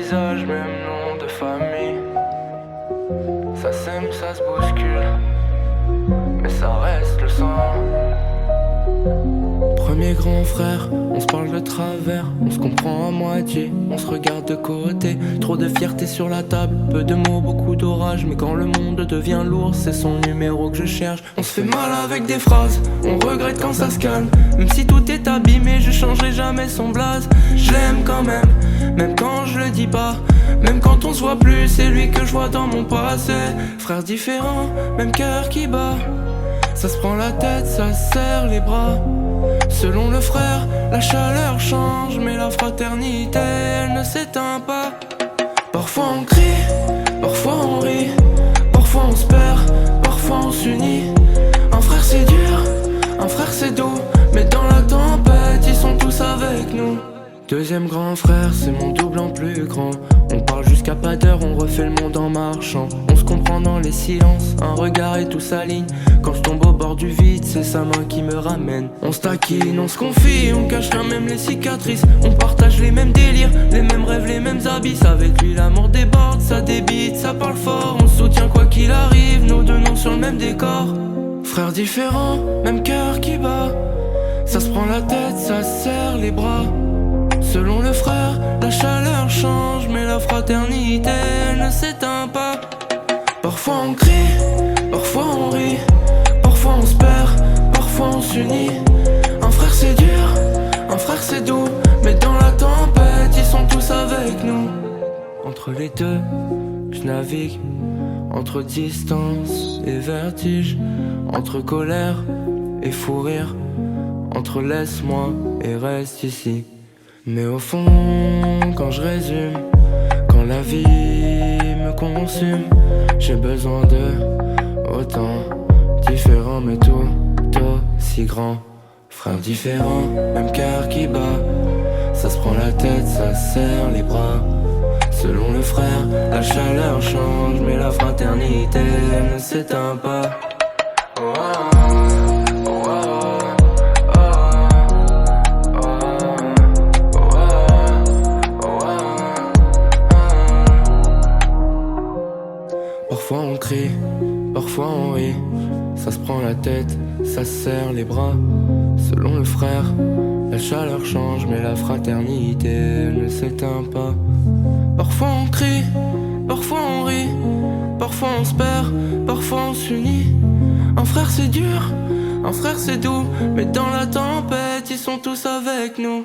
visage, même nom de famille. Ça s'aime, ça se bouscule, mais ça reste le sang. Premier grand frère, on se parle de travers, on se comprend à moitié, on se regarde de côté. Trop de fierté sur la table, peu de mots, beaucoup d'orage. Mais quand le monde devient lourd, c'est son numéro que je cherche. On se fait mal avec des phrases, on regrette quand ça se calme. Même si tout est abîmé, je changerai jamais son blaze. Je l'aime quand même quand je le dis pas. Même quand on se voit plus, c'est lui que je vois dans mon passé. Frères différents, même cœur qui bat. Ça se prend la tête, ça se serre les bras. Selon le frère, la chaleur change, mais la fraternité, elle ne s'éteint pas. Parfois on crie, parfois on rit, parfois on se perd, parfois on s'unit. Un frère c'est dur, un frère c'est doux, mais dans la tempête, ils sont tous avec nous. Deuxième grand frère, c'est mon double en plus grand. On parle jusqu'à pas d'heure, on refait le monde en marchant. On se comprend dans les silences, un regard et tout s'aligne. Quand je tombe au bord du vide, c'est sa main qui me ramène. On se taquine, on se confie, on cache quand même les cicatrices. On partage les mêmes délires, les mêmes rêves, les mêmes habits. Avec lui l'amour déborde, ça débite, ça parle fort. On se soutient quoi qu'il arrive, nos deux noms sur le même décor. Frères différents, même cœur qui bat. Ça se prend la tête, ça se serre les bras. Selon le frère, la chaleur change, mais la fraternité, elle ne s'éteint pas. Parfois on crie, parfois on rit, parfois on se perd, parfois on s'unit. Un frère c'est dur, un frère c'est doux, mais dans la tempête, ils sont tous avec nous. Entre les deux, je navigue, entre distance et vertige, entre colère et fou rire, entre laisse-moi et reste ici. Mais au fond, quand je résume, quand la vie me consume, j'ai besoin de autant différents mais tout aussi grand. Frères différents, même cœur qui bat. Ça se prend la tête, ça se serre les bras. Selon le frère, la chaleur change, mais la fraternité elle ne s'éteint pas. Oh, parfois on crie, parfois on rit. Ça se prend la tête, ça se serre les bras. Selon le frère, la chaleur change, mais la fraternité elle ne s'éteint pas. Parfois on crie, parfois on rit, parfois on se perd, parfois on s'unit. Un frère c'est dur, un frère c'est doux, mais dans la tempête ils sont tous avec nous.